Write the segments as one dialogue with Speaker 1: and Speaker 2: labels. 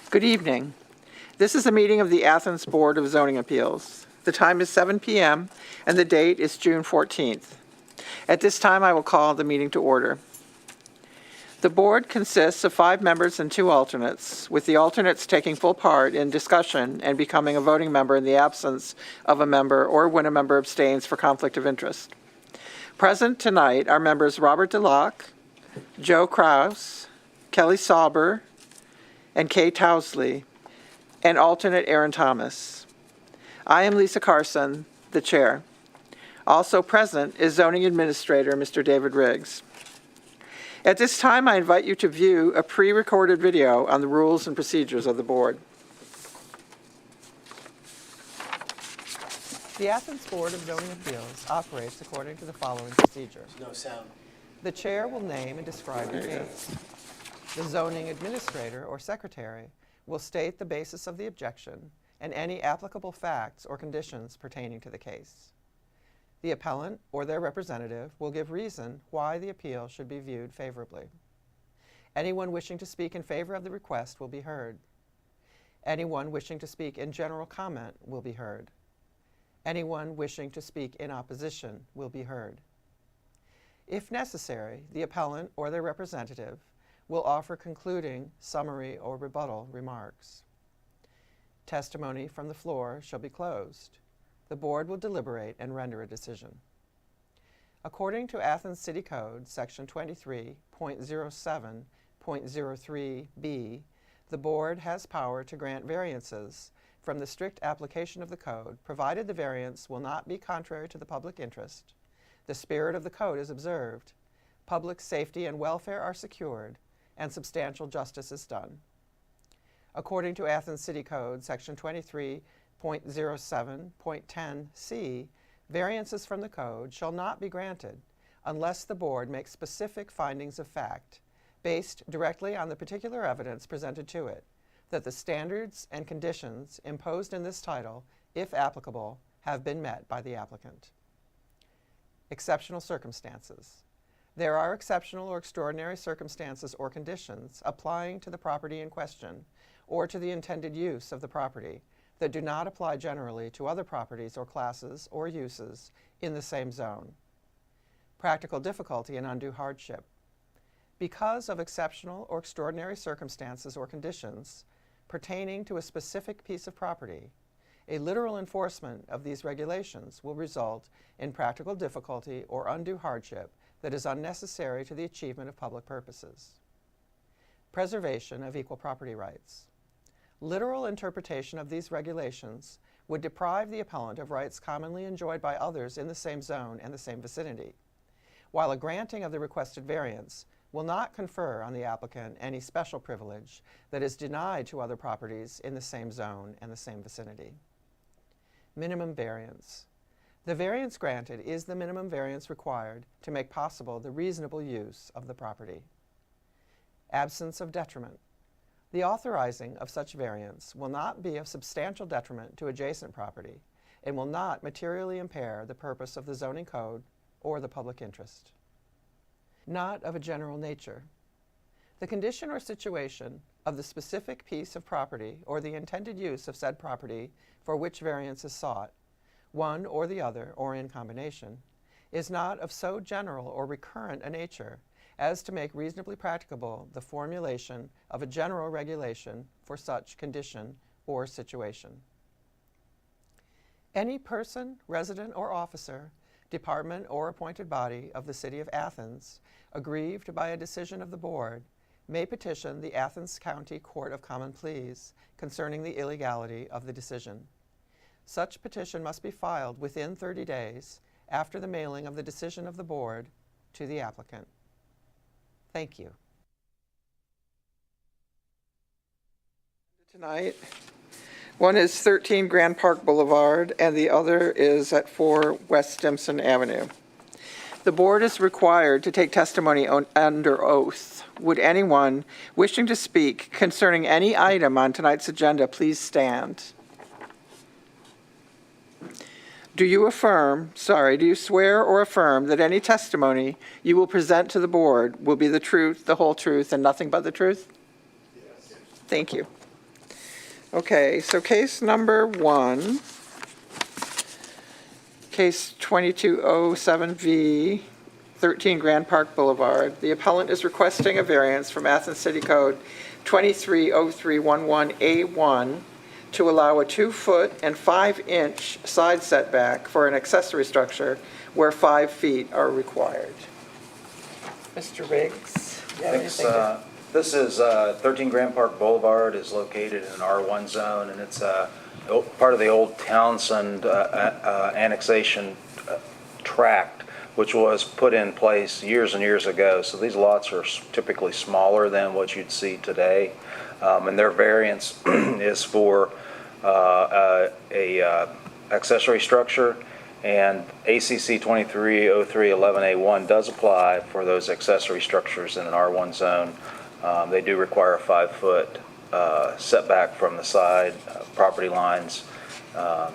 Speaker 1: Good evening. This is a meeting of the Athens Board of Zoning Appeals. The time is 7 p.m. and the date is June 14th. At this time, I will call the meeting to order. The board consists of 5 members and 2 alternates, with the alternates taking full part in discussion and becoming a voting member in the absence of a member or when a member abstains for conflict of interest. Present tonight are members Robert DeLocke, Joe Kraus, Kelly Sauber, and Kay Towsley, and alternate Aaron Thomas. I am Lisa Carson, the chair. Also present is zoning administrator, Mr. David Riggs. At this time, I invite you to view a pre-recorded video on the rules and procedures of the board. The Athens Board of Zoning Appeals operates according to the following procedure.
Speaker 2: No sound.
Speaker 1: The chair will name and describe the case. The zoning administrator or secretary will state the basis of the objection and any applicable facts or conditions pertaining to the case. The appellant or their representative will give reason why the appeal should be viewed favorably. Anyone wishing to speak in favor of the request will be heard. Anyone wishing to speak in general comment will be heard. Anyone wishing to speak in opposition will be heard. If necessary, the appellant or their representative will offer concluding, summary, or rebuttal remarks. Testimony from the floor shall be closed. The board will deliberate and render a decision. According to Athens City Code, Section 23.07.03b, the board has power to grant variances from the strict application of the code, provided the variance will not be contrary to the public interest, the spirit of the code is observed, public safety and welfare are secured, and substantial justice is done. According to Athens City Code, Section 23.07.10c, variances from the code shall not be granted unless the board makes specific findings of fact, based directly on the particular evidence presented to it, that the standards and conditions imposed in this title, if applicable, have been met by the applicant. Exceptional circumstances. There are exceptional or extraordinary circumstances or conditions applying to the property in question or to the intended use of the property that do not apply generally to other properties or classes or uses in the same zone. Practical difficulty and undue hardship. Because of exceptional or extraordinary circumstances or conditions pertaining to a specific piece of property, a literal enforcement of these regulations will result in practical difficulty or undue hardship that is unnecessary to the achievement of public purposes. Preservation of equal property rights. Literal interpretation of these regulations would deprive the appellant of rights commonly enjoyed by others in the same zone and the same vicinity, while a granting of the requested variance will not confer on the applicant any special privilege that is denied to other properties in the same zone and the same vicinity. Minimum variance. The variance granted is the minimum variance required to make possible the reasonable use of the property. Absence of detriment. The authorizing of such variance will not be of substantial detriment to adjacent property and will not materially impair the purpose of the zoning code or the public interest. Not of a general nature. The condition or situation of the specific piece of property or the intended use of said property for which variance is sought, one or the other, or in combination, is not of so general or recurrent a nature as to make reasonably practicable the formulation of a general regulation for such condition or situation. Any person, resident, or officer, department, or appointed body of the City of Athens, aggrieved by a decision of the board, may petition the Athens County Court of Common Pleas concerning the illegality of the decision. Such petition must be filed within 30 days after the mailing of the decision of the board to the applicant. Thank you. Tonight, one is 13 Grand Park Boulevard and the other is at 4 West Stimson Avenue. The board is required to take testimony under oath. Would anyone wishing to speak concerning any item on tonight's agenda please stand? Do you swear or affirm that any testimony you will present to the board will be the truth, the whole truth, and nothing but the truth? Yes. Thank you. Okay, so case number 1, case 2207V, 13 Grand Park Boulevard. The appellant is requesting a variance from Athens City Code 230311A1 to allow a 2-foot and 5-inch side setback for an accessory structure where 5 feet are required. Mr. Riggs, you have
Speaker 2: Thanks.
Speaker 1: anything to-
Speaker 2: This is 13 Grand Park Boulevard, is located in an R1 zone, and it's part of the old Townsend annexation tract, which was put in place years and years ago. So these lots are typically smaller than what you'd see today, and their variance is for a accessory structure, and ACC 230311A1 does apply for those accessory structures in an R1 zone. They do require a 5-foot setback from the side property lines,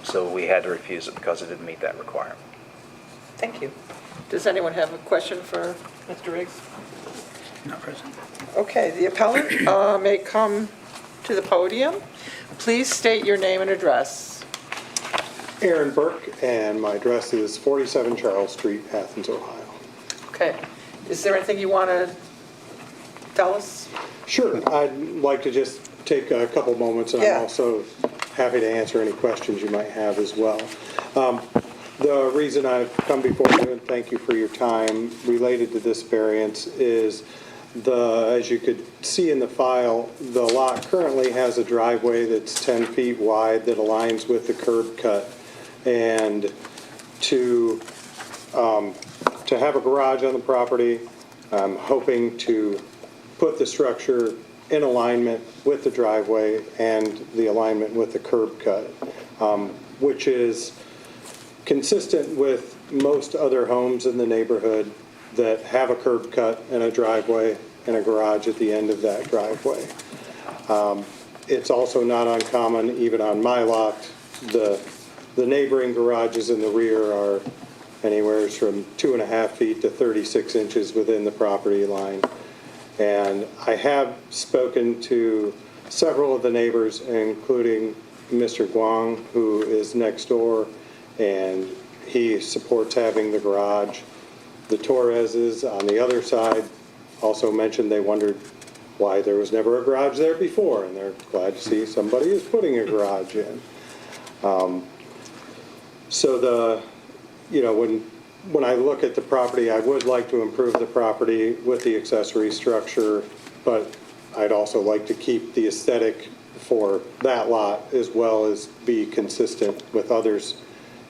Speaker 2: so we had to refuse it because it didn't meet that requirement.
Speaker 1: Thank you. Does anyone have a question for Mr. Riggs?
Speaker 3: Not present.
Speaker 1: Okay, the appellant may come to the podium. Please state your name and address.
Speaker 4: Aaron Burke, and my address is 47 Charles Street, Athens, Ohio.
Speaker 1: Okay. Is there anything you want to tell us?
Speaker 4: Sure. I'd like to just take a couple moments, and
Speaker 1: Yeah.
Speaker 4: I'm also happy to answer any questions you might have as well. The reason I've come before you, and thank you for your time, related to this variance is as you could see in the file, the lot currently has a driveway that's 10 feet wide that aligns with the curb cut. And to have a garage on the property, I'm hoping to put the structure in alignment with the driveway and the alignment with the curb cut, which is consistent with most other homes in the neighborhood that have a curb cut and a driveway and a garage at the end of that driveway. It's also not uncommon, even on my lot, the neighboring garages in the rear are anywhere from 2.5 feet to 36 inches within the property line. And I have spoken to several of the neighbors, including Mr. Guang, who is next door, and he supports having the garage. The Torreses on the other side also mentioned they wondered why there was never a garage there before, and they're glad to see somebody is putting a garage in. So when I look at the property, I would like to improve the property with the accessory structure, but I'd also like to keep the aesthetic for that lot as well as be consistent with others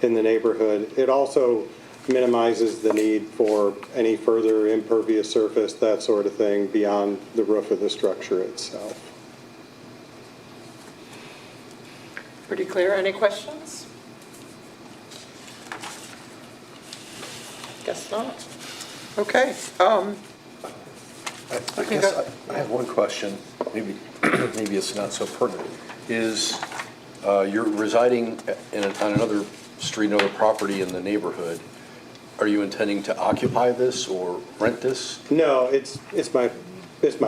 Speaker 4: in the neighborhood. It also minimizes the need for any further impervious surface, that sort of thing, beyond the roof of the structure itself.
Speaker 1: Pretty clear. Any questions? Guess not. Okay.
Speaker 5: I guess I have one question, maybe it's not so pertinent. Is you're residing on another street, another property in the neighborhood. Are you intending to occupy this or rent this?
Speaker 4: No, it's my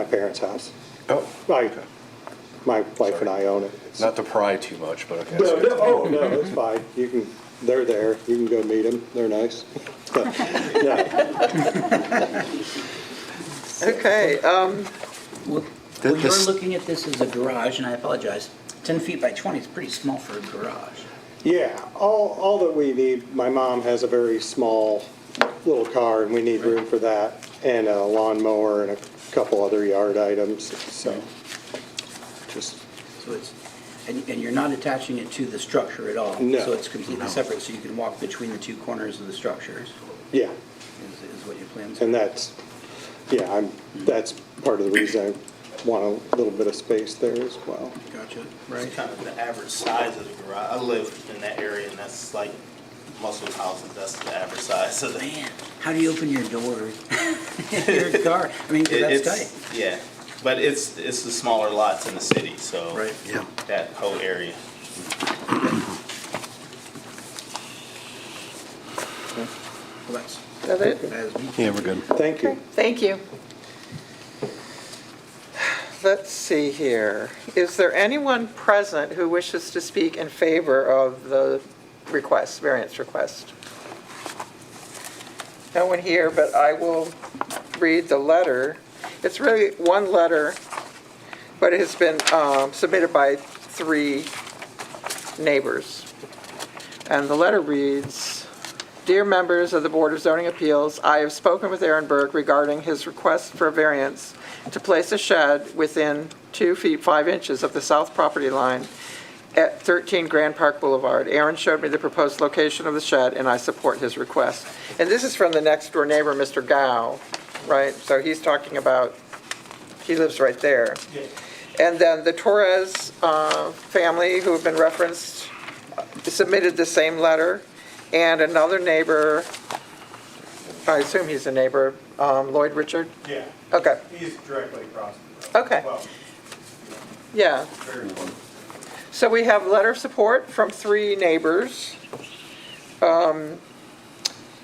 Speaker 4: parents' house.
Speaker 5: Oh, okay.
Speaker 4: My wife and I own it.
Speaker 5: Not to pry too much, but okay.
Speaker 4: No, it's fine. They're there. You can go meet them. They're nice. No.
Speaker 1: Okay.
Speaker 3: Well, you're looking at this as a garage, and I apologize. 10 feet by 20 is pretty small for a garage.
Speaker 4: Yeah, all that we need, my mom has a very small little car, and we need room for that, and a lawnmower and a couple other yard items, so just.
Speaker 3: So it's, and you're not attaching it to the structure at all?
Speaker 4: No.
Speaker 3: So it's completely separate, so you can walk between the two corners of the structures?
Speaker 4: Yeah.
Speaker 3: Is what your plans are?
Speaker 4: And that's part of the reason I want a little bit of space there as well.
Speaker 3: Gotcha.
Speaker 6: It's kind of the average size of the garage. I live in that area, and that's like most of the houses, that's the average size of the.
Speaker 3: Man, how do you open your doors? Your car, I mean, that's tight.
Speaker 6: Yeah, but it's the smaller lots in the city, so.
Speaker 3: Right.
Speaker 5: Yeah.
Speaker 6: That whole area.
Speaker 3: Well, that's,
Speaker 1: Is that it?
Speaker 3: that is me.
Speaker 5: Yeah, we're good.
Speaker 4: Thank you.
Speaker 1: Thank you. let's see here. Is there anyone present who wishes to speak in favor of the request, variance request? No one here, but I will read the letter. It's really one letter, but it has been submitted by 3 neighbors. And the letter reads, "Dear members of the Board of Zoning Appeals, I have spoken with Aaron Burke regarding his request for a variance to place a shed within 2 feet 5 inches of the south property line at 13 Grand Park Boulevard. Aaron showed me the proposed location of the shed, and I support his request." And this is from the next door neighbor, Mr. Gao, right? So he's talking about, he lives right there. And then the Torres family, who have been referenced, submitted the same letter. And another neighbor, I assume he's a neighbor, Lloyd Richard?
Speaker 4: Yeah.
Speaker 1: Okay,
Speaker 4: He's directly across the road.
Speaker 1: okay,
Speaker 4: Well,
Speaker 1: yeah.
Speaker 4: very close.
Speaker 1: So we have letter of support from 3 neighbors.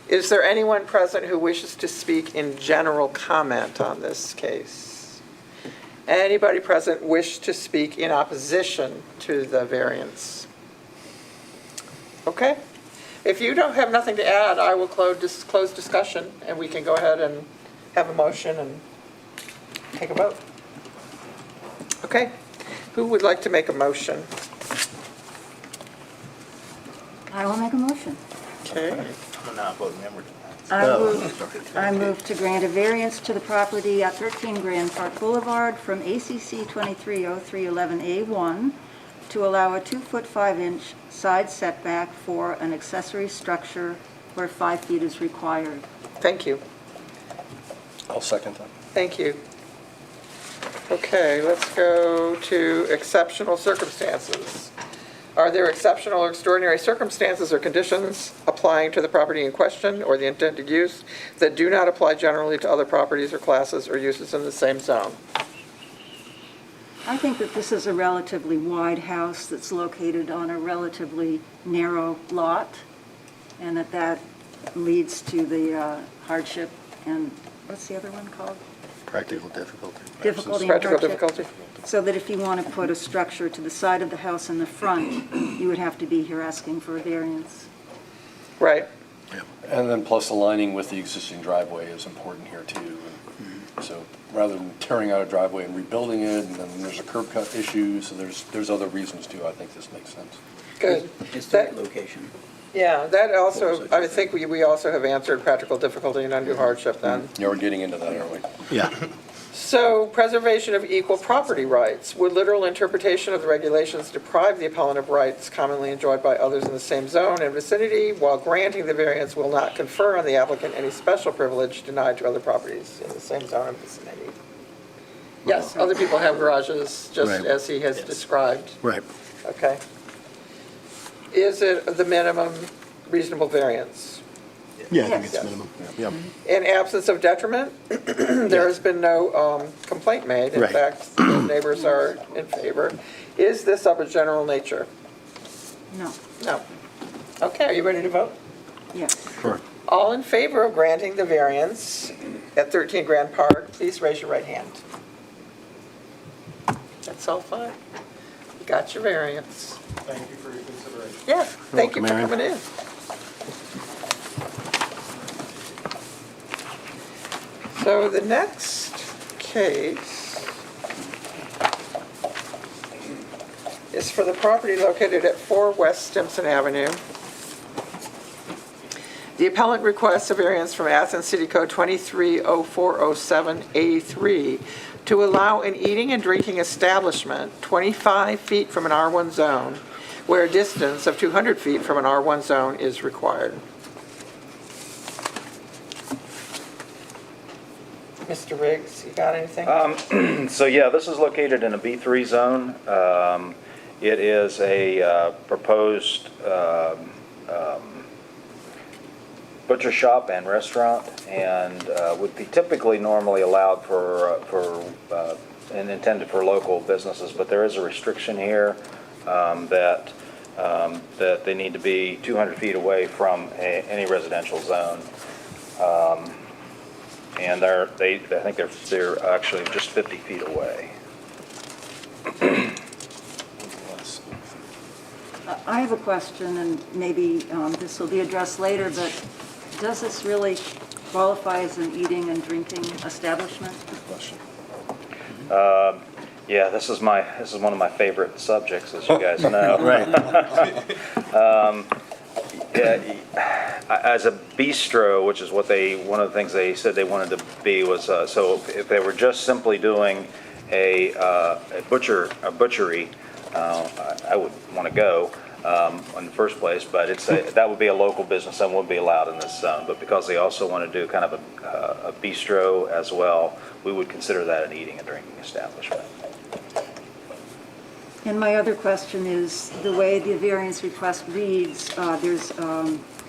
Speaker 1: Is there anyone present who wishes to speak in general comment on this case? Anybody present wish to speak in opposition to the variance? Okay. If you don't have nothing to add, I will close discussion, and we can go ahead and have a motion and take a vote. Okay. Who would like to make a motion?
Speaker 7: I will make a motion.
Speaker 1: Okay.
Speaker 6: I'm a non-voting member tonight.
Speaker 7: I move to grant a variance to the property at 13 Grand Park Boulevard from ACC 230311A1 to allow a 2-foot 5-inch side setback for an accessory structure where 5 feet is required.
Speaker 1: Thank you.
Speaker 5: I'll second that.
Speaker 1: Thank you. Okay, let's go to exceptional circumstances. Are there exceptional or extraordinary circumstances or conditions applying to the property in question or the intended use that do not apply generally to other properties or classes or uses in the same zone?
Speaker 7: I think that this is a relatively wide house that's located on a relatively narrow lot, and that leads to the hardship and, what's the other one called?
Speaker 8: Practical difficulty.
Speaker 7: Difficulty and
Speaker 1: Practical
Speaker 7: hardship.
Speaker 1: difficulty?
Speaker 7: So that if you want to put a structure to the side of the house in the front, you would have to be here asking for a variance.
Speaker 1: Right.
Speaker 5: And then plus aligning with the existing driveway is important here too. And so rather than tearing out a driveway and rebuilding it, and then there's a curb cut issue, so there's other reasons too. I think this makes sense.
Speaker 1: Good.
Speaker 3: It's the
Speaker 1: That-
Speaker 3: location.
Speaker 1: Yeah, that also, I think we also have answered practical difficulty and undue hardship then.
Speaker 5: Yeah, we're getting into that, aren't we?
Speaker 8: Yeah.
Speaker 1: So, preservation of equal property rights. Would literal interpretation of the regulations deprive the appellant of rights commonly enjoyed by others in the same zone and vicinity, while granting the variance will not confer on the applicant any special privilege denied to other properties in the same zone and vicinity? Yes, other people have garages, just
Speaker 8: Right.
Speaker 1: as he has described.
Speaker 8: Right.
Speaker 1: Okay. Is it the minimum reasonable variance?
Speaker 8: Yeah, I think
Speaker 7: Yes.
Speaker 8: it's minimum. Yeah.
Speaker 1: In absence of detriment, there has been no complaint made. In
Speaker 8: Right.
Speaker 1: fact, the neighbors are in favor. Is this of a general nature?
Speaker 7: No,
Speaker 1: No. Okay, are you ready to vote?
Speaker 7: yes.
Speaker 8: Sure.
Speaker 1: All in favor of granting the variance at 13 Grand Park, please raise your right hand. That's all fine. You got your variance.
Speaker 4: Thank you for your consideration.
Speaker 1: Yeah, thank you
Speaker 8: welcome,
Speaker 1: for
Speaker 8: Aaron.
Speaker 1: coming in. So the next case is for the property located at 4 West Stimson Avenue. The appellant requests a variance from Athens City Code 230407A3 to allow an eating and drinking establishment 25 feet from an R1 zone where a distance of 200 feet from an R1 zone is required. Mr. Riggs, you got anything?
Speaker 2: So yeah, this is located in a B3 zone. It is a proposed butcher shop and restaurant, and would be typically normally allowed for and intended for local businesses, but there is a restriction here that they need to be 200 feet away from any residential zone. And I think they're actually just 50 feet away.
Speaker 7: I have a question, and maybe this will be addressed later, but does this really qualify as an eating and drinking establishment?
Speaker 5: Good question.
Speaker 2: Yeah, this is one of my favorite subjects, as you guys know.
Speaker 8: Right.
Speaker 2: As a bistro, which is one of the things they said they wanted to be was, so if they were just simply doing a butchery, I would want to go in the first place, but that would be a local business and would be allowed in this zone. But because they also want to do kind of a bistro as well, we would consider that an eating and drinking establishment.
Speaker 7: And my other question is, the way the variance request reads,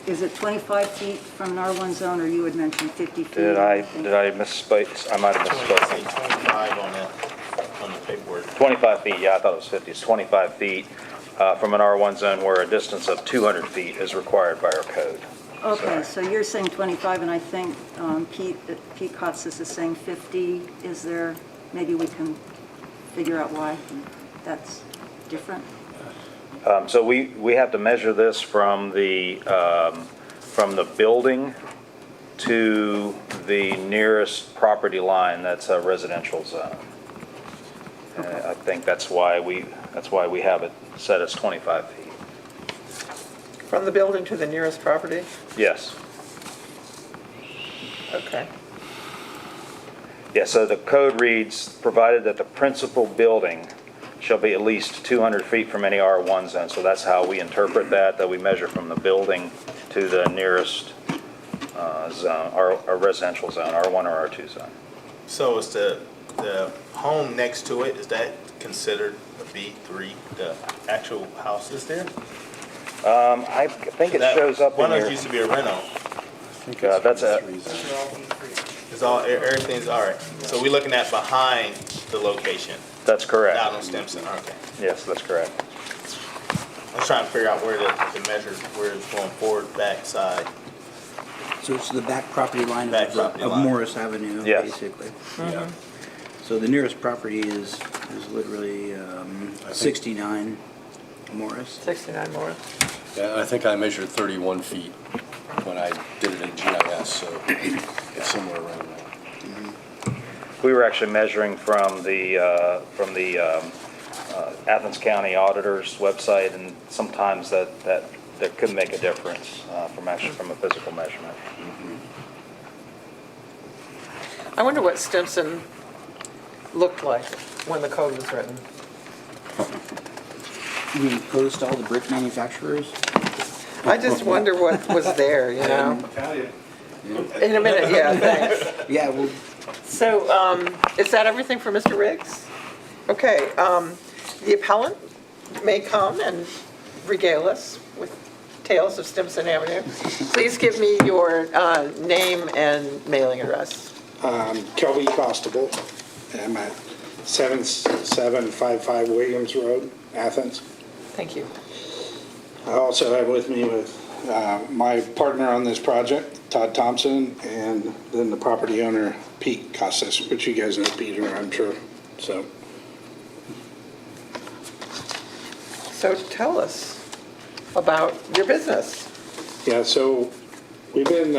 Speaker 7: is it 25 feet from an R1 zone, or you had mentioned 50 feet?
Speaker 2: Did I misspeak? I might have misspoken.
Speaker 6: 25 on the paperwork.
Speaker 2: 25 feet, yeah, I thought it was 50. It's 25 feet from an R1 zone where a distance of 200 feet is required by our code.
Speaker 7: Okay, so you're saying 25, and I think Pete Kotsis is saying 50. Is there, maybe we can figure out why that's different?
Speaker 2: So we have to measure this from the building to the nearest property line that's a residential zone. I think that's why we have it set as 25 feet.
Speaker 1: From the building to the nearest property?
Speaker 2: Yes.
Speaker 1: Okay.
Speaker 2: Yeah, so the code reads, provided that the principal building shall be at least 200 feet from any R1 zone. So that's how we interpret that we measure from the building to the nearest zone, our residential zone, R1 or R2 zone.
Speaker 6: So is the home next to it, is that considered a B3, the actual house is there?
Speaker 2: I think it shows up in
Speaker 6: One of
Speaker 2: your,
Speaker 6: those used to be a rental.
Speaker 2: that's a,
Speaker 6: It's all, everything's all right. So we're looking at behind the location,
Speaker 2: that's correct.
Speaker 6: down on Stimson, okay.
Speaker 2: Yes, that's correct.
Speaker 6: I was trying to figure out where the measures, where it's going forward, back, side.
Speaker 3: So it's the back property line
Speaker 6: Back
Speaker 3: of
Speaker 6: property
Speaker 3: of
Speaker 6: line.
Speaker 3: Morris Avenue,
Speaker 2: Yes.
Speaker 3: basically.
Speaker 5: Yeah.
Speaker 3: So the nearest property is literally 69 Morris.
Speaker 1: 69 more.
Speaker 5: Yeah, I think I measured 31 feet when I did it in GIS, so it's somewhere around there.
Speaker 2: We were actually measuring from the Athens County Auditor's website, and sometimes that could make a difference from a physical measurement.
Speaker 1: I wonder what Stimson looked like when the code was written.
Speaker 3: You mean post all the brick manufacturers?
Speaker 1: I just wonder what was there, you know? In a minute, yeah, thanks.
Speaker 3: Yeah, well,
Speaker 1: So, is that everything for Mr. Riggs? Okay, the appellant may come and regale us with tales of Stimson Avenue. Please give me your name and mailing address.
Speaker 9: Kelby Costable. I'm at 7755 Williams Road, Athens.
Speaker 1: Thank you.
Speaker 9: I also have with me my partner on this project, Todd Thompson, and then the property owner, Pete Costas, which you guys know Peter, I'm sure. So
Speaker 1: tell us about your business.
Speaker 9: yeah, so we've been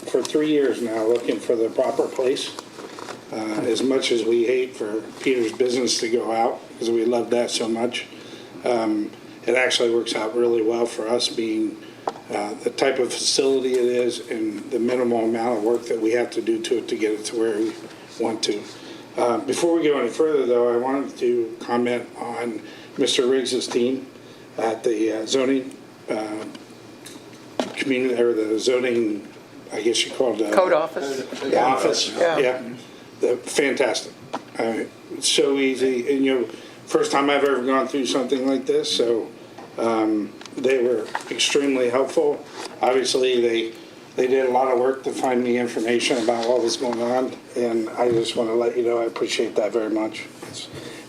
Speaker 9: for 3 years now looking for the proper place. As much as we hate for Peter's business to go out, because we love that so much, it actually works out really well for us, being the type of facility it is and the minimal amount of work that we have to do to it to get it to where we want to. Before we go any further, though, I wanted to comment on Mr. Riggs's team at the zoning community, or the zoning, I guess you call it.
Speaker 1: Code office.
Speaker 9: Office,
Speaker 1: Yeah.
Speaker 9: yeah. Fantastic. It's so easy, and first time I've ever gone through something like this, so they were extremely helpful. Obviously, they did a lot of work to find me information about what was going on, and I just want to let you know I appreciate that very much.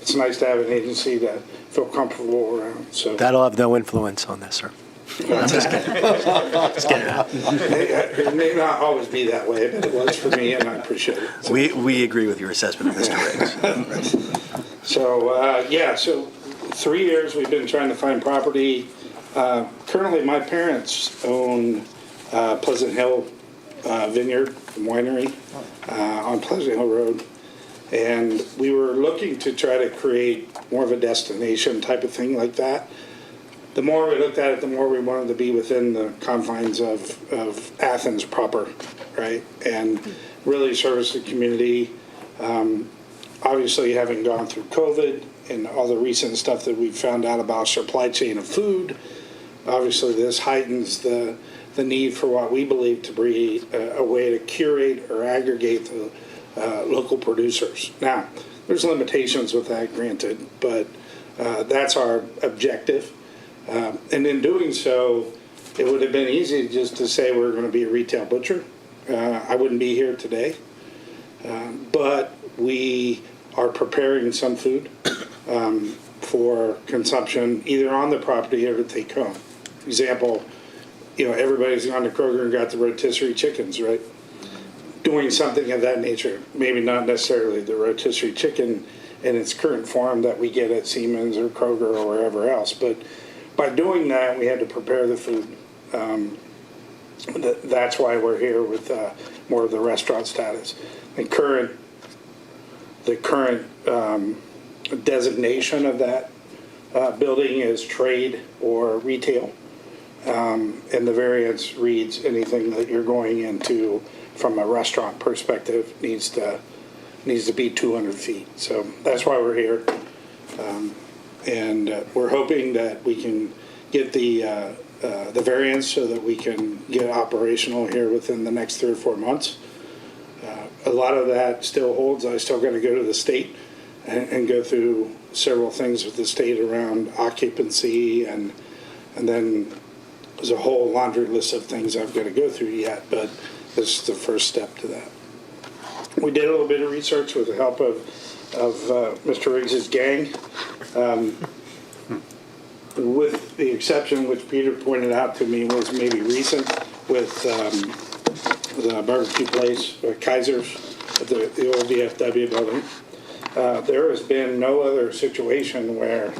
Speaker 9: It's nice to have an agency to feel comfortable around, so.
Speaker 8: That'll have no influence on this, sir. Just kidding. Just kidding.
Speaker 9: It may not always be that way, but it was for me, and I appreciate it. So.
Speaker 8: We agree with your assessment of Mr. Riggs.
Speaker 9: So 3 years we've been trying to find property. Currently, my parents own Pleasant Hill Vineyard and Winery on Pleasant Hill Road. And we were looking to try to create more of a destination type of thing like that. The more we looked at it, the more we wanted to be within the confines of Athens proper, right? And really service the community. Obviously, having gone through COVID and all the recent stuff that we've found out about supply chain of food, obviously this heightens the need for what we believe to be a way to curate or aggregate the local producers. Now, there's limitations with that, granted, but that's our objective. And in doing so, it would have been easy just to say we're going to be a retail butcher. I wouldn't be here today. But we are preparing some food for consumption either on the property or to take home. Example, everybody's gone to Kroger and got the rotisserie chickens, right? Doing something of that nature. Maybe not necessarily the rotisserie chicken in its current form that we get at Siemens or Kroger or wherever else, but by doing that, we had to prepare the food. That's why we're here with more of the restaurant status. The current designation of that building is trade or retail, and the variance reads anything that you're going into from a restaurant perspective needs to be 200 feet. So that's why we're here. And we're hoping that we can get the variance so that we can get operational here within the next 3 or 4 months. A lot of that still holds. I still got to go to the state and go through several things with the state around occupancy, and then there's a whole laundry list of things I've got to go through yet, but this is the first step to that. We did a little bit of research with the help of Mr. Riggs's gang, with the exception which Peter pointed out to me was maybe recent with the barbecue place, Kaiser's, at the old VFW building. There has been no other situation where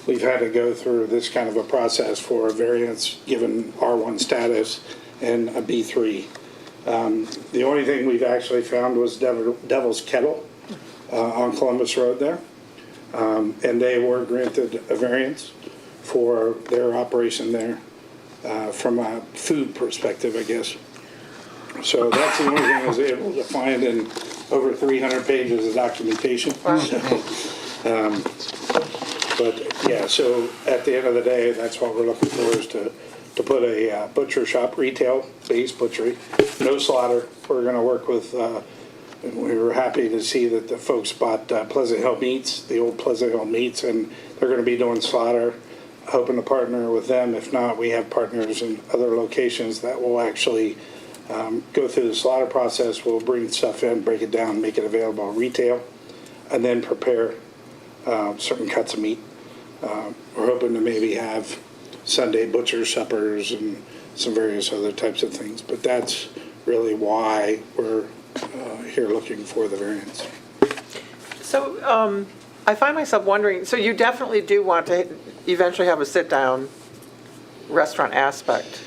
Speaker 9: we've had to go through this kind of a process for a variance given R1 status and a B3. The only thing we've actually found was Devil's Kettle on Columbus Road there. And they were granted a variance for their operation there from a food perspective, I guess. So that's the only thing I was able to find in over 300 pages of documentation. But yeah, so at the end of the day, that's what we're looking for, is to put a butcher shop, retail-based butchery, no slaughter. We're going to work with, we were happy to see that the folks bought Pleasant Hill Meats, the old Pleasant Hill Meats, and they're going to be doing slaughter. Hoping to partner with them. If not, we have partners in other locations that will actually go through the slaughter process. We'll bring stuff in, break it down, make it available retail, and then prepare certain cuts of meat. We're hoping to maybe have Sunday butcher suppers and some various other types of things. But that's really why we're here looking for the variance.
Speaker 1: So I find myself wondering, so you definitely do want to eventually have a sit-down restaurant aspect?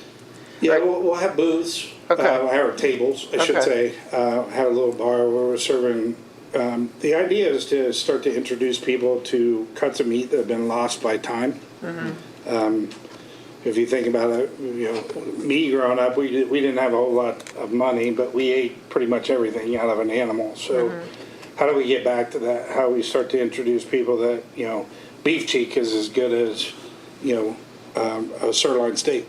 Speaker 9: Yeah,
Speaker 1: right?
Speaker 9: we'll have booths,
Speaker 1: Okay.
Speaker 9: or tables, I should say. Have a little bar where we're serving. The idea is to start to introduce people to cuts of meat that have been lost by time. If you think about it, me growing up, we didn't have a whole lot of money, but we ate pretty much everything out of an animal. So how do we get back to that? How do we start to introduce people that, beef cheek is as good as, a sirloin steak.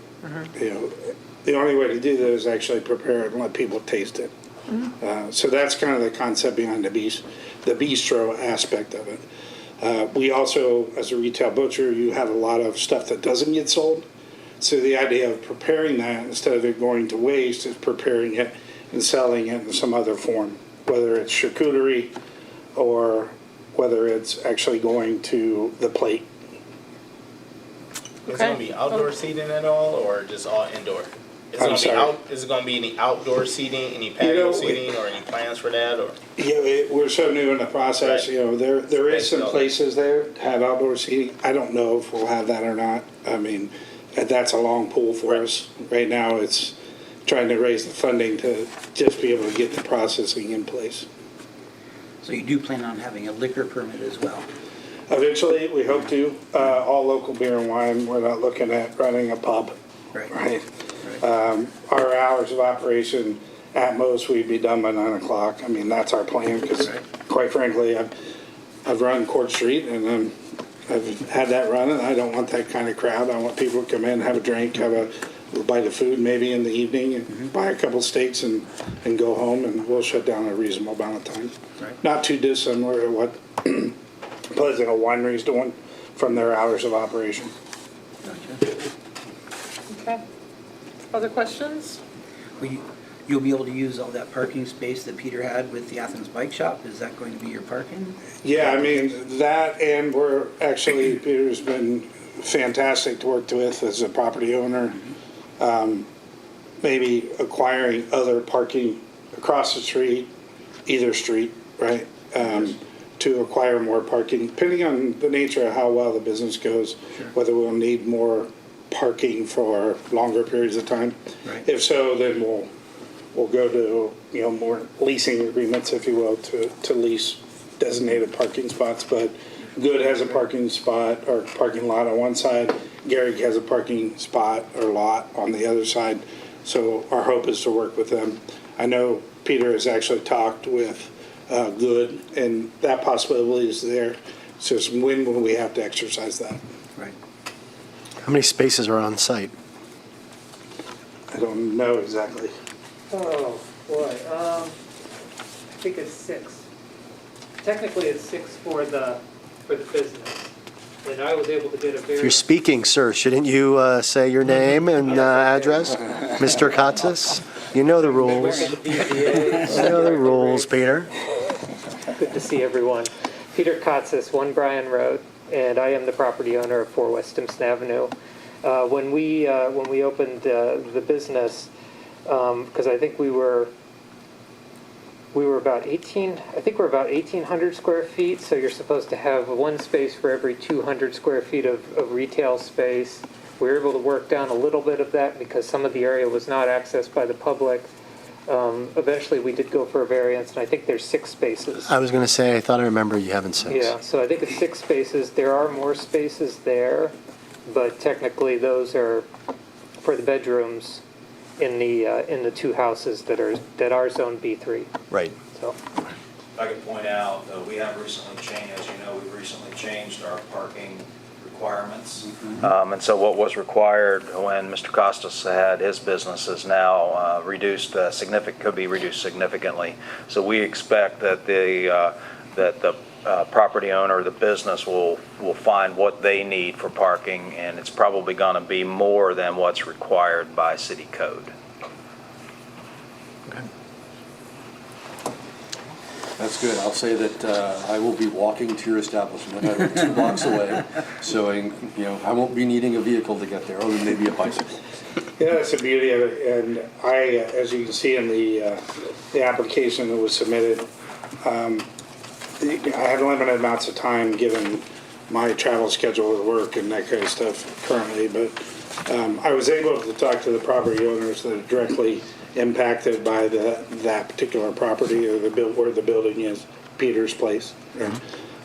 Speaker 9: The only way to do that is actually prepare it and let people taste it. So that's kind of the concept behind the bistro aspect of it. We also, as a retail butcher, you have a lot of stuff that doesn't get sold. So the idea of preparing that, instead of it going to waste, is preparing it and selling it in some other form, whether it's charcuterie or whether it's actually going to the plate.
Speaker 6: Is it going to be outdoor seating at all, or just all indoor? Is it gonna be any outdoor seating, any patio seating, or any plans for that, or?
Speaker 9: We're so new in the process,
Speaker 6: Right.
Speaker 9: there is some
Speaker 6: Space
Speaker 9: places there to have outdoor seating. I don't know if we'll have that or not. I mean, that's a long pool for us. Right now, it's trying to raise the funding to just be able to get the processing in place.
Speaker 3: So you do plan on having a liquor permit as well?
Speaker 9: Eventually, we hope to, all local beer and wine. We're not looking at running a pub, right? Our hours of operation, at most, we'd be done by 9 o'clock. I mean, that's our plan, because quite frankly, I've run Court Street, and I've had that run, and I don't want that kind of crowd. I want people to come in, have a drink, have a bite of food maybe in the evening, and buy a couple steaks and go home, and we'll shut down a reasonable amount of time. Not too dissimilar to what Pleasant Hill Winery's doing from their hours of operation.
Speaker 1: Okay. Other questions?
Speaker 3: You'll be able to use all that parking space that Peter had with the Athens Bike Shop? Is that going to be your parking?
Speaker 9: Yeah, I mean, that, and we're actually, Peter's been fantastic to work with as a property owner. Maybe acquiring other parking across the street, either street, right? To acquire more parking, depending on the nature of how well the business goes, whether we'll need more parking for longer periods of time. If so, then we'll go to, more leasing agreements, if you will, to lease designated parking spots. But Good has a parking spot or parking lot on one side. Garrick has a parking spot or lot on the other side. So our hope is to work with them. I know Peter has actually talked with Good, and that possibility is there. It's just when will we have to exercise that?
Speaker 3: Right.
Speaker 8: How many spaces are on site?
Speaker 9: I don't know exactly.
Speaker 10: Oh, boy, I think it's 6. Technically, it's 6 for the business. And I was able to get a
Speaker 8: If you're
Speaker 10: very,
Speaker 8: speaking, sir, shouldn't you say your name and address? Mr. Katsas? You know the rules.
Speaker 10: wearing the BZA.
Speaker 8: You know the rules, Peter.
Speaker 10: Good to see everyone. Peter Katsas, 1 Bryan Road, and I am the property owner of 4 West Stimson Avenue. When we opened the business, because I think we were about 1,800 square feet, so you're supposed to have 1 space for every 200 square feet of retail space. We were able to work down a little bit of that because some of the area was not accessed by the public. Eventually, we did go for a variance, and I think there's 6 spaces.
Speaker 8: I was going to say, I thought I remember you having 6.
Speaker 10: Yeah, so I think it's 6 spaces. There are more spaces there, but technically those are for the bedrooms in the 2 houses that are zone B3.
Speaker 8: Right.
Speaker 10: So,
Speaker 2: If I could point out, we have recently changed, as you know, we've recently changed our parking requirements. And so what was required when Mr. Costas had his business is now could be reduced significantly. So we expect that the property owner or the business will find what they need for parking, and it's probably going to be more than what's required by city code.
Speaker 5: That's good. I'll say that I will be walking to your establishment. I live 2 blocks away, so I won't be needing a vehicle to get there, other than maybe a bicycle.
Speaker 9: Yeah, that's the beauty of it, and as you can see in the application that was submitted, I have limited amounts of time given my travel schedule with work and that kind of stuff currently, but I was able to talk to the property owners that are directly impacted by that particular property or where the building is, Peter's place.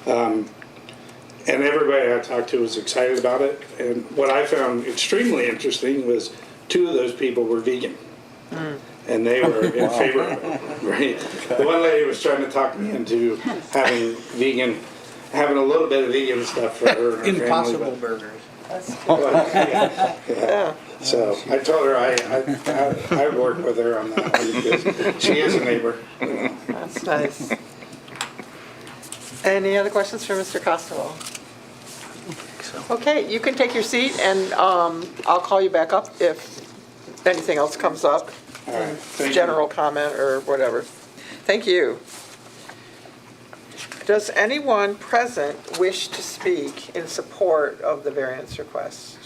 Speaker 9: And everybody I talked to was excited about it. And what I found extremely interesting was 2 of those people were vegan. And they were in favor of it, right? The one lady was trying to talk me into having a little bit of vegan stuff for her and her
Speaker 3: Impossible
Speaker 9: family.
Speaker 3: burgers.
Speaker 9: Yeah. So I told her I work with her on that one because she is a neighbor.
Speaker 1: That's nice. Any other questions for Mr. Costello? Okay, you can take your seat, and I'll call you back up if anything else comes up.
Speaker 9: All right. Thank you.
Speaker 1: General comment or whatever. Thank you. Does anyone present wish to speak in support of the variance request?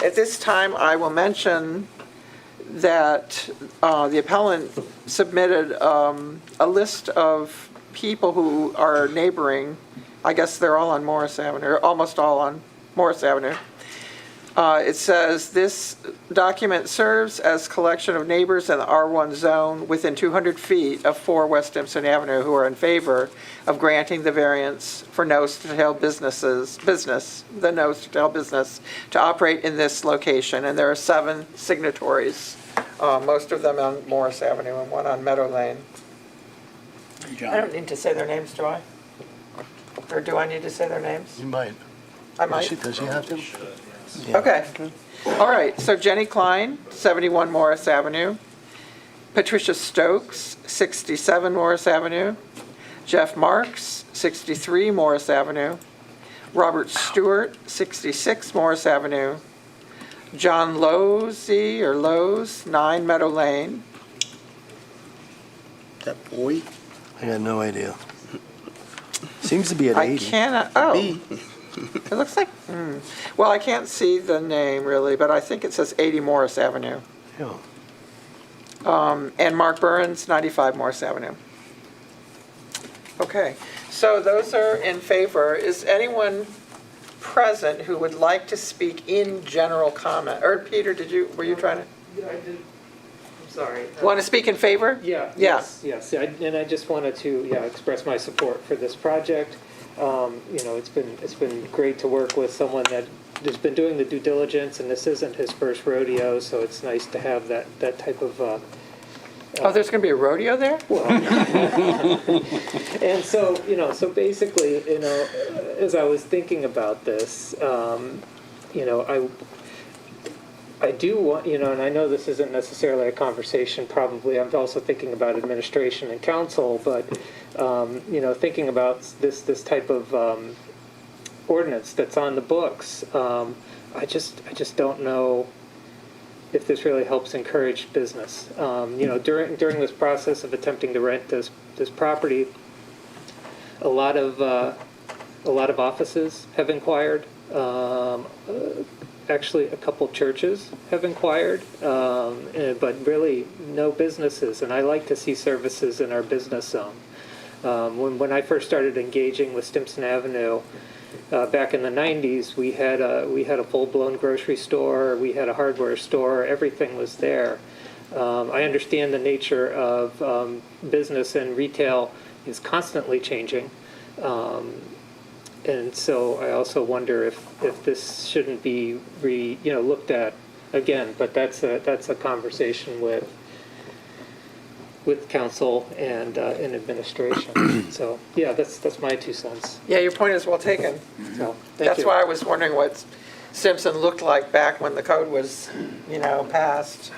Speaker 1: At this time, I will mention that the appellant submitted a list of people who are neighboring. I guess they're all on Morris Avenue, or almost all on Morris Avenue. It says, this document serves as collection of neighbors in the R1 zone within 200 feet of 4 West Dempsey Avenue who are in favor of granting the variance for nose to tail business to operate in this location. And there are 7 signatories, most of them on Morris Avenue and one on Meadow Lane. I don't need to say their names, do I? Or do I need to say their names?
Speaker 8: You might.
Speaker 1: I might.
Speaker 8: Does she have to?
Speaker 1: Okay. All right, so Jenny Klein, 71 Morris Avenue. Patricia Stokes, 67 Morris Avenue. Jeff Marks, 63 Morris Avenue. Robert Stewart, 66 Morris Avenue. John Losey, or Lowe's, 9 Meadow Lane.
Speaker 8: That boy? I got no idea. Seems to be at 80.
Speaker 1: I cannot, oh. It looks like, well, I can't see the name really, but I think it says 80 Morris Avenue.
Speaker 8: Yeah.
Speaker 1: And Mark Burns, 95 Morris Avenue. Okay, so those are in favor. Is anyone present who would like to speak in general comment? Or Peter, were you trying to?
Speaker 10: Yeah, I did. I'm sorry.
Speaker 1: Want to speak in favor?
Speaker 10: Yeah.
Speaker 1: Yeah.
Speaker 10: Yes. And I just wanted to, express my support for this project. It's been great to work with someone that has been doing the due diligence, and this isn't his first rodeo, so it's nice to have that type of.
Speaker 1: Oh, there's going to be a rodeo there?
Speaker 10: And so, so basically, as I was thinking about this, I do want, and I know this isn't necessarily a conversation, probably, I'm also thinking about administration and council, but, thinking about this type of ordinance that's on the books, I just don't know if this really helps encourage business. During this process of attempting to rent this property, a lot of offices have inquired. Actually, a couple churches have inquired, but really no businesses. And I like to see services in our business zone. When I first started engaging with Stimson Avenue back in the 90s, we had a full-blown grocery store, we had a hardware store, everything was there. I understand the nature of business and retail is constantly changing. And so I also wonder if this shouldn't be looked at again. But that's a conversation with council and administration. So yeah, that's my 2 cents.
Speaker 1: Yeah, your point is well taken.
Speaker 10: So
Speaker 1: That's why I was wondering what Simpson looked like back when the code was, passed.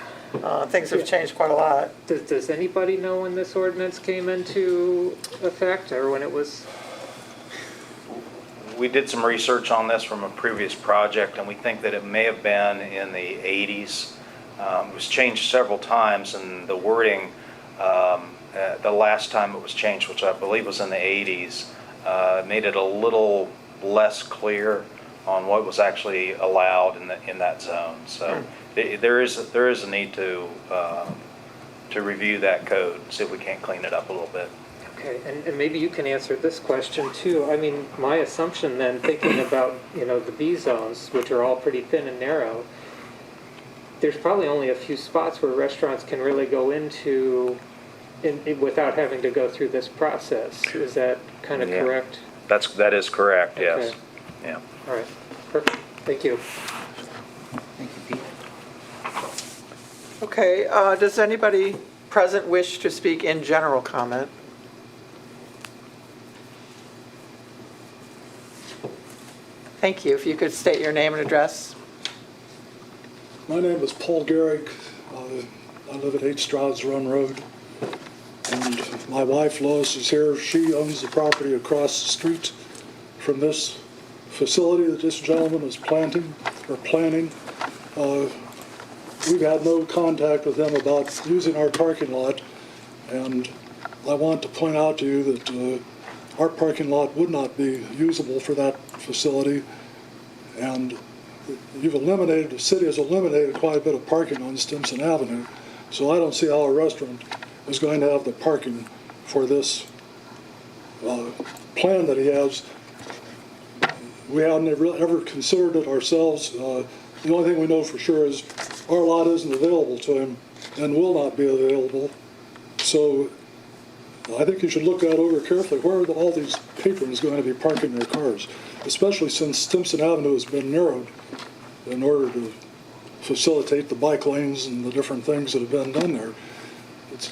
Speaker 1: Things have changed quite a lot.
Speaker 10: Does anybody know when this ordinance came into effect or when it was?
Speaker 2: We did some research on this from a previous project, and we think that it may have been in the 80s. It was changed several times, and the wording, the last time it was changed, which I believe was in the 80s, made it a little less clear on what was actually allowed in that zone. So there is a need to review that code, see if we can't clean it up a little bit.
Speaker 10: Okay, and maybe you can answer this question too. I mean, my assumption then, thinking about, the B zones, which are all pretty thin and narrow, there's probably only a few spots where restaurants can really go into without having to go through this process. Is that kind of correct?
Speaker 2: That is correct, yes.
Speaker 10: Okay.
Speaker 2: Yeah.
Speaker 10: All right, perfect. Thank you.
Speaker 3: Thank you, Pete.
Speaker 1: Okay, does anybody present wish to speak in general comment? Thank you. If you could state your name and address.
Speaker 11: My name is Paul Gehrig. I live at 8 Stroud's Run Road. And my wife Lois is here. She owns the property across the street from this facility that this gentleman is planning. We've had no contact with them about using our parking lot. And I want to point out to you that our parking lot would not be usable for that facility. And the city has eliminated quite a bit of parking on Stimson Avenue, so I don't see how a restaurant is going to have the parking for this plan that he has. We haven't ever considered it ourselves. The only thing we know for sure is our lot isn't available to him and will not be available. So I think you should look that over carefully. Where are all these patrons going to be parking their cars? Especially since Stimson Avenue has been narrowed in order to facilitate the bike lanes and the different things that have been done there. It's,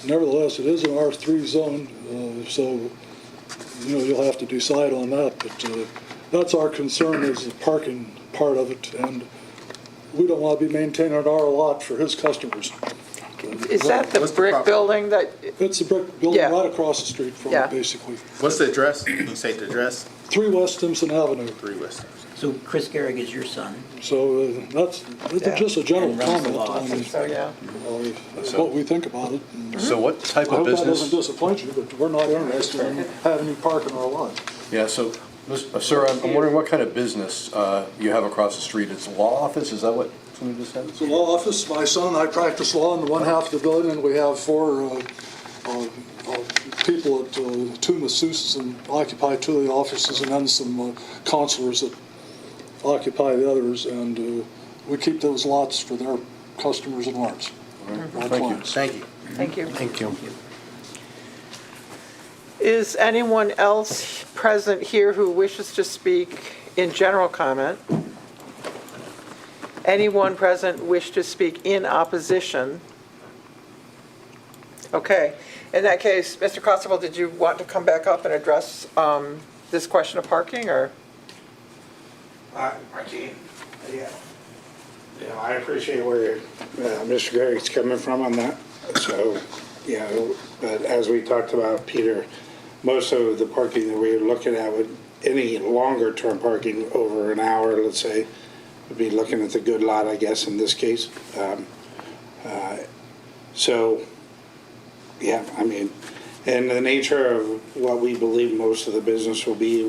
Speaker 11: nevertheless, it is an R3 zone, so you'll have to decide on that. But that's our concern, is the parking part of it, and we don't want to be maintaining our lot for his customers.
Speaker 1: Is that the brick building that,
Speaker 11: It's a brick building
Speaker 1: Yeah.
Speaker 11: right across the street from
Speaker 1: Yeah.
Speaker 11: it, basically.
Speaker 6: What's the address? Can you say the address?
Speaker 11: 3 West Stimson Avenue.
Speaker 6: 3 West.
Speaker 3: So Chris Gehrig is your son.
Speaker 11: So that's
Speaker 1: Yeah.
Speaker 11: just a general
Speaker 3: And runs the
Speaker 11: comment
Speaker 3: law
Speaker 11: on
Speaker 3: office.
Speaker 1: so yeah.
Speaker 11: what we think about it.
Speaker 5: So what type
Speaker 11: I
Speaker 5: of
Speaker 11: hope that doesn't
Speaker 5: business?
Speaker 11: disappoint you, but we're not interested in having you park in our lot.
Speaker 5: Yeah, so, sir, I'm wondering what kind of business you have across the street. It's a law office, is that what somebody just said?
Speaker 11: It's a law office. My son and I practice law in the one half of the building, and we have 4 people at 2 masseuses and occupy 2 of the offices, and then some counselors that occupy the others, and we keep those lots for their customers and ours. Our
Speaker 5: Thank you.
Speaker 11: clients.
Speaker 6: Thank you.
Speaker 1: Thank you.
Speaker 8: Thank you.
Speaker 1: Is anyone else present here who wishes to speak in general comment? Anyone present wish to speak in opposition? Okay. In that case, Mr. Constable, did you want to come back up and address this question of parking, or?
Speaker 9: I can, yeah. I appreciate where Mr. Gehrig's coming from on that. So, but as we talked about, Peter, most of the parking that we're looking at would, any longer term parking over an hour, let's say, would be looking at the good lot, I guess, in this case. So, yeah, I mean, and the nature of what we believe most of the business will be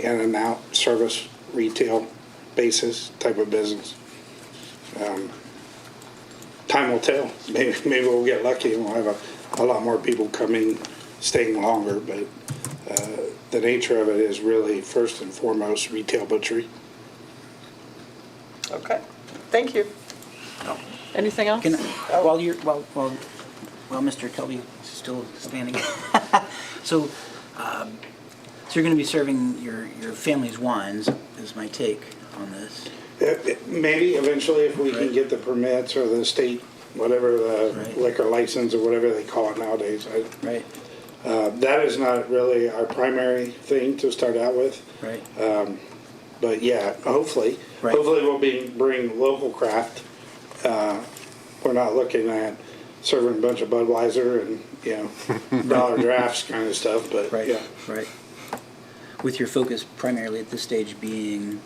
Speaker 9: in and out service, retail basis type of business. Time will tell. Maybe we'll get lucky and we'll have a lot more people coming, staying longer, but the nature of it is really first and foremost retail butchery.
Speaker 1: Okay. Thank you. Anything else?
Speaker 3: While Mr. Kelby is still standing. So you're going to be serving your family's wines, is my take on this.
Speaker 9: Maybe eventually if we can get the permits or the state, whatever the
Speaker 3: Right.
Speaker 9: liquor license or whatever they call it nowadays.
Speaker 3: Right,
Speaker 9: That is not really our primary thing to start out with.
Speaker 3: right.
Speaker 9: But yeah, hopefully.
Speaker 3: Right.
Speaker 9: Hopefully we'll bring local craft. We're not looking at serving a bunch of Budweiser and, dollar drafts kind of stuff, but
Speaker 3: Right,
Speaker 9: yeah.
Speaker 3: right. With your focus primarily at this stage being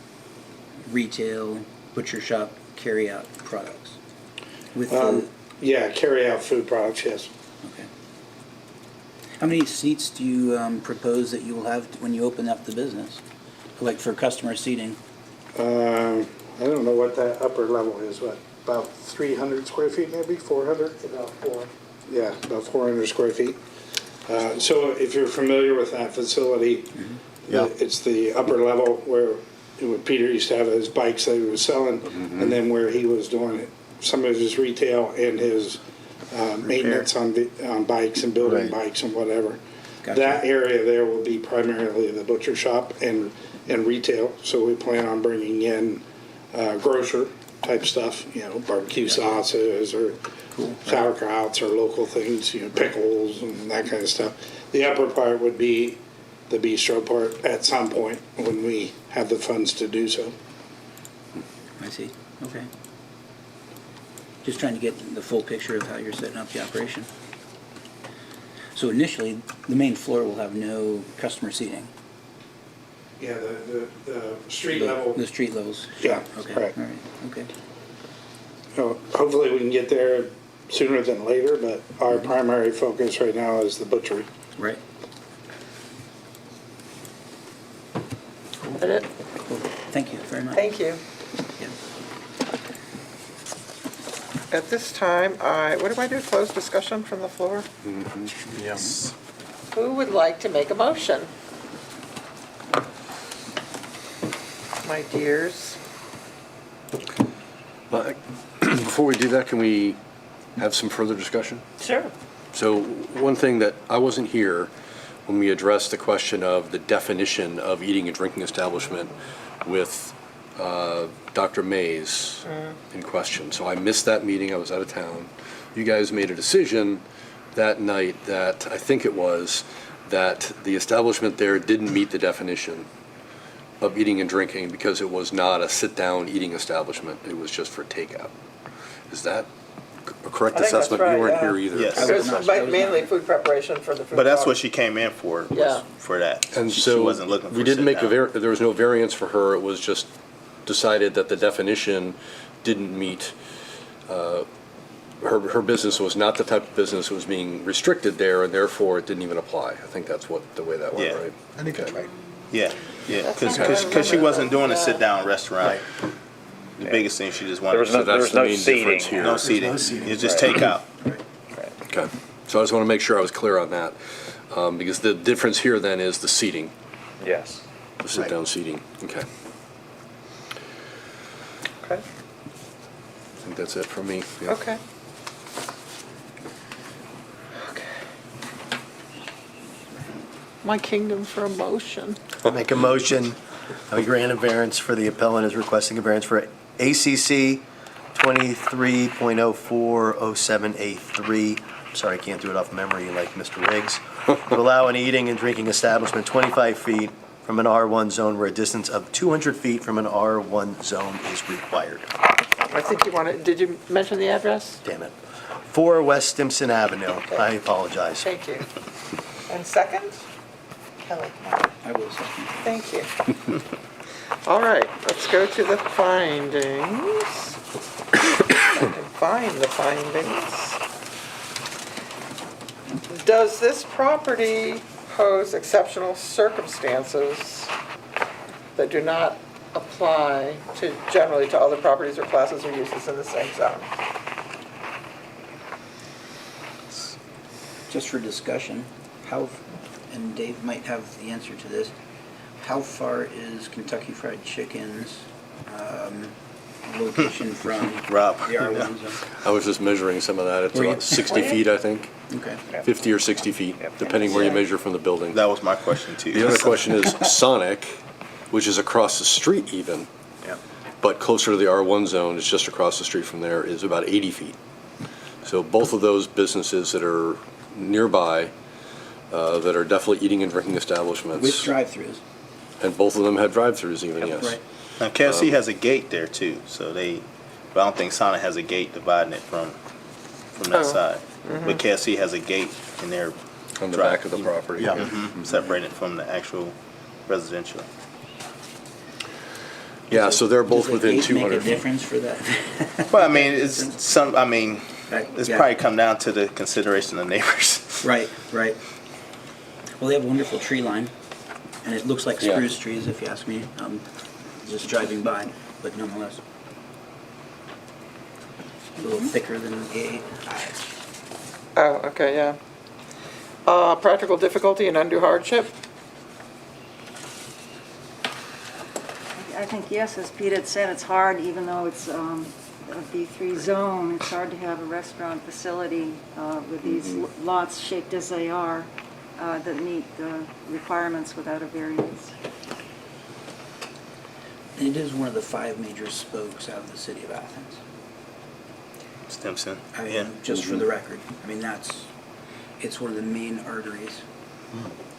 Speaker 3: retail, butcher shop, carry-out products? With the,
Speaker 9: Yeah, carry out food products, yes.
Speaker 3: okay. How many seats do you propose that you will have when you open up the business? Like for customer seating?
Speaker 9: I don't know what that upper level is, what, about 300 square feet maybe, 400?
Speaker 11: About 4.
Speaker 9: Yeah, about 400 square feet. So if you're familiar with that facility,
Speaker 8: Yeah.
Speaker 9: it's the upper level where Peter used to have his bikes that he was selling, and then where he was doing some of his retail and his maintenance on bikes and building
Speaker 8: Right.
Speaker 9: bikes and whatever.
Speaker 3: Gotcha.
Speaker 9: That area there will be primarily the butcher shop and retail, so we plan on bringing in grocer type stuff, barbecue sauces or sauerkrauts or local things, pickles and that kind of stuff. The upper part would be the bistro part at some point when we have the funds to do so.
Speaker 3: I see, okay. Just trying to get the full picture of how you're setting up the operation. So initially, the main floor will have no customer seating?
Speaker 9: Yeah, the street
Speaker 3: The-
Speaker 9: level.
Speaker 3: The street levels?
Speaker 9: Yeah,
Speaker 3: Okay,
Speaker 9: correct.
Speaker 3: all right, okay.
Speaker 9: Hopefully we can get there sooner than later, but our primary focus right now is the butchery.
Speaker 3: Right.
Speaker 1: That it?
Speaker 3: Thank you very much.
Speaker 1: Thank you.
Speaker 3: Yeah.
Speaker 1: At this time, what do I do? Close discussion from the floor?
Speaker 8: Yes.
Speaker 1: Who would like to make a motion? My dears.
Speaker 5: But before we do that, can we have some further discussion?
Speaker 1: Sure.
Speaker 5: So one thing that I wasn't here when we addressed the question of the definition of eating and drinking establishment with Dr. Mays in question. So I missed that meeting. I was out of town. You guys made a decision that night that I think it was that the establishment there didn't meet the definition of eating and drinking because it was not a sit-down eating establishment. It was just for takeout. Is that a correct
Speaker 1: I think that's
Speaker 5: assessment?
Speaker 1: right,
Speaker 5: You weren't
Speaker 1: yeah.
Speaker 5: here either.
Speaker 6: Yes.
Speaker 1: It was mainly food preparation for the food.
Speaker 6: But that's what
Speaker 1: truck.
Speaker 6: she came in for, was
Speaker 1: Yeah.
Speaker 6: for that.
Speaker 5: And
Speaker 6: She
Speaker 5: so
Speaker 6: wasn't looking for
Speaker 5: we didn't make
Speaker 6: sit-down.
Speaker 5: there was no variance for her. It was just decided that the definition didn't meet, her business was not the type of business that was being restricted there, and therefore it didn't even apply. I think that's the way that went,
Speaker 6: Yeah.
Speaker 5: right?
Speaker 8: I think that's right.
Speaker 6: Yeah, yeah,
Speaker 1: That's not how I
Speaker 6: because she
Speaker 1: remember
Speaker 6: wasn't
Speaker 1: that.
Speaker 6: doing a
Speaker 1: Yeah.
Speaker 6: sit-down restaurant. The biggest thing, she just wanted.
Speaker 2: There was no,
Speaker 5: So
Speaker 2: there
Speaker 5: that's
Speaker 2: was
Speaker 5: the
Speaker 2: no
Speaker 5: main difference
Speaker 2: seating.
Speaker 5: here.
Speaker 6: No seating. It's just takeout.
Speaker 5: Okay. So I just want to make sure I was clear on that, because the difference here then is the seating,
Speaker 2: Yes.
Speaker 5: the sit-down seating. Okay.
Speaker 1: Okay.
Speaker 5: I think that's it from me. Yeah.
Speaker 1: Okay. Okay. My kingdom for a motion.
Speaker 8: Make a motion, we grant a variance for the appellant is requesting a variance for ACC 23.0407A3. Sorry, I can't do it off memory like Mr. Riggs. To allow an eating and drinking establishment 25 feet from an R1 zone where a distance of 200 feet from an R1 zone is required.
Speaker 1: I think you wanted, did you mention the address?
Speaker 8: Damn it. 4 West Stimson Avenue. I apologize.
Speaker 1: Thank you. And second? Kelly, come on.
Speaker 3: I will second.
Speaker 1: Thank you. All right, let's go to the findings. I can find the findings. Does this property pose exceptional circumstances that do not apply to, generally to other properties or classes or uses in the same zone?
Speaker 3: Just for discussion, and Dave might have the answer to this, how far is Kentucky Fried Chicken's location from
Speaker 6: Rob.
Speaker 3: the R1 zone?
Speaker 5: I was just measuring some of that. It's
Speaker 3: Were you-
Speaker 5: about 60 feet, I think,
Speaker 3: Okay.
Speaker 5: 50 or 60 feet, depending where you measure from the building.
Speaker 6: That was my question too.
Speaker 5: The other question is Sonic, which is across the street even,
Speaker 6: Yeah.
Speaker 5: but closer to the R1 zone, it's just across the street from there, is about 80 feet. So both of those businesses that are nearby, that are definitely eating and drinking establishments.
Speaker 3: With drive-throughs.
Speaker 5: And both of them had drive-throughs even, yes.
Speaker 3: Right.
Speaker 6: Now KFC has a gate there too, so but I don't think Sonic has a gate dividing it from that
Speaker 1: Oh.
Speaker 6: side. But KFC has a gate in their
Speaker 5: On the back of the property.
Speaker 8: Yeah.
Speaker 6: separated from the actual residential.
Speaker 5: Yeah, so they're both
Speaker 3: Does the
Speaker 5: within
Speaker 3: gate
Speaker 5: 200
Speaker 3: make a
Speaker 5: feet.
Speaker 3: difference for that?
Speaker 6: Well, I mean, it's
Speaker 3: Yeah.
Speaker 6: probably come down to the consideration of neighbors.
Speaker 3: Right, right. Well, they have a wonderful tree line, and it looks like
Speaker 5: Yeah.
Speaker 3: spruce trees, if you ask me, just driving by, but nonetheless. A little thicker than A8.
Speaker 1: Oh, okay, yeah. Practical difficulty and undue hardship?
Speaker 7: I think, yes, as Pete had said, it's hard, even though it's a B3 zone, it's hard to have a restaurant facility with these lots shaped as they are that meet the requirements without a variance.
Speaker 3: And it is one of the 5 major spokes out of the city of Athens.
Speaker 6: Stimson.
Speaker 3: I mean,
Speaker 6: Yeah.
Speaker 3: just for the record. I mean, it's one of the main arteries.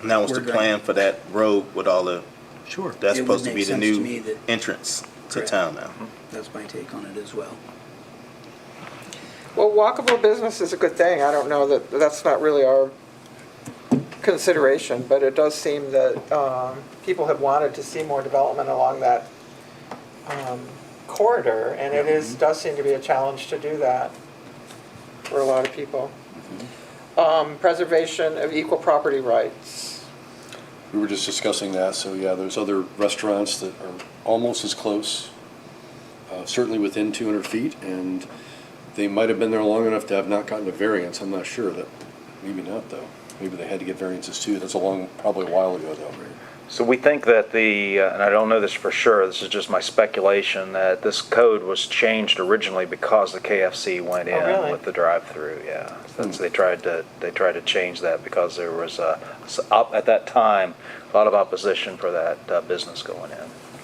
Speaker 6: And that was the
Speaker 3: We're going-
Speaker 6: plan for that road with all the.
Speaker 8: Sure.
Speaker 6: That's
Speaker 3: It would
Speaker 6: supposed to
Speaker 3: make
Speaker 6: be the
Speaker 3: sense to
Speaker 6: new
Speaker 3: me that-
Speaker 6: entrance to
Speaker 3: Correct.
Speaker 6: town now.
Speaker 3: That's my take on it as well.
Speaker 1: Well, walkable business is a good thing. I don't know that's not really our consideration, but it does seem that people have wanted to see more development along that corridor, and does seem to be a challenge to do that for a lot of people. Preservation of equal property rights.
Speaker 5: We were just discussing that, so yeah, there's other restaurants that are almost as close, certainly within 200 feet, and they might have been there long enough to have not gotten a variance. I'm not sure that, maybe not though. Maybe they had to get variances too. That's probably a while ago though.
Speaker 2: So we think that and I don't know this for sure, this is just my speculation, that this code was changed originally because the KFC went in
Speaker 1: really?
Speaker 2: with the drive-through, yeah. Since they tried to change that because there was, at that time, a lot of opposition for that business going in.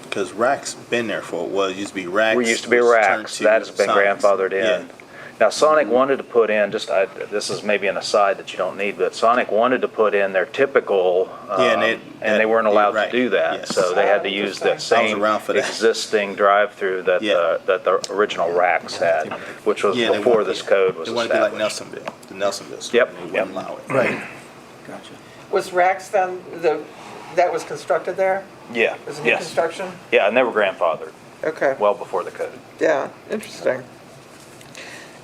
Speaker 6: Because Rack's been there for, well, it used to be Rack's.
Speaker 2: We used to be
Speaker 6: was turned
Speaker 2: Rack's,
Speaker 6: to
Speaker 2: that has been
Speaker 6: Sonic's.
Speaker 2: grandfathered in.
Speaker 6: Yeah.
Speaker 2: Now Sonic wanted to put in, this is maybe an aside that you don't need, but Sonic wanted to put in their typical,
Speaker 6: Yeah,
Speaker 2: and they weren't allowed to
Speaker 6: right,
Speaker 2: do that.
Speaker 6: yes.
Speaker 2: So they had to use the same
Speaker 6: around for that.
Speaker 2: existing drive-through that
Speaker 6: Yeah.
Speaker 2: the original Racks had, which was
Speaker 6: Yeah, they
Speaker 2: before
Speaker 6: want-
Speaker 2: this
Speaker 6: yeah.
Speaker 2: code was
Speaker 6: They want to be like
Speaker 2: established.
Speaker 6: Nelsonville, the Nelsonville store.
Speaker 2: Yep,
Speaker 6: They wouldn't
Speaker 2: yep.
Speaker 6: allow it.
Speaker 3: Right. Gotcha.
Speaker 1: Was Rax then, that was constructed there?
Speaker 2: Yeah,
Speaker 1: Was it new
Speaker 2: yes.
Speaker 1: construction?
Speaker 2: Yeah, and they were grandfathered,
Speaker 1: Okay.
Speaker 2: well before the code.
Speaker 1: Yeah, interesting.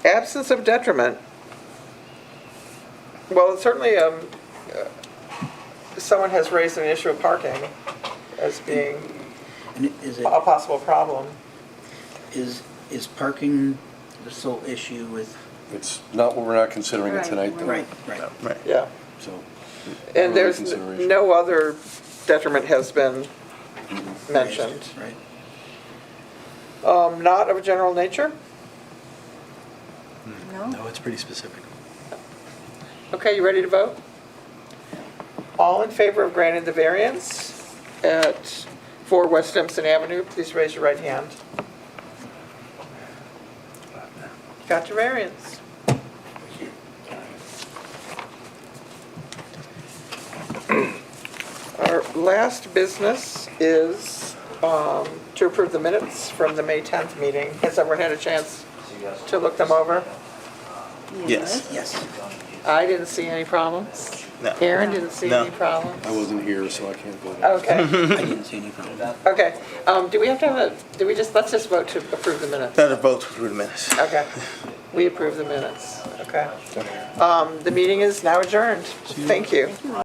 Speaker 1: Absence of detriment. Well, certainly, someone has raised an issue of parking as being
Speaker 3: And is it,
Speaker 1: a possible problem.
Speaker 3: is parking the sole issue with?
Speaker 5: It's not what we're not considering it
Speaker 7: Right,
Speaker 5: tonight though.
Speaker 3: Right.
Speaker 6: Right.
Speaker 1: Yeah.
Speaker 5: So.
Speaker 1: And
Speaker 5: under
Speaker 1: there's
Speaker 5: consideration.
Speaker 1: no other detriment has been mentioned.
Speaker 3: Right.
Speaker 1: Not of a general nature?
Speaker 7: No?
Speaker 8: No, it's pretty specific.
Speaker 1: Okay, you ready to vote? All in favor of granting the variance at 4 West Dempsey Avenue, please raise your right hand. Got your variance. Our last business is to approve the minutes from the May 10th meeting. Has everyone had a chance to look them over?
Speaker 6: Yes.
Speaker 3: Yes.
Speaker 1: I didn't see any problems.
Speaker 6: No.
Speaker 1: Aaron didn't see
Speaker 6: No.
Speaker 1: any problems.
Speaker 5: I wasn't here, so I can't vote.
Speaker 1: Okay,
Speaker 3: I didn't see any problem.
Speaker 1: okay. Do we have to have let's just vote to approve the minutes?
Speaker 6: Better vote through the minutes.
Speaker 1: Okay, we approve the minutes, okay. The meeting is now adjourned. Thank you.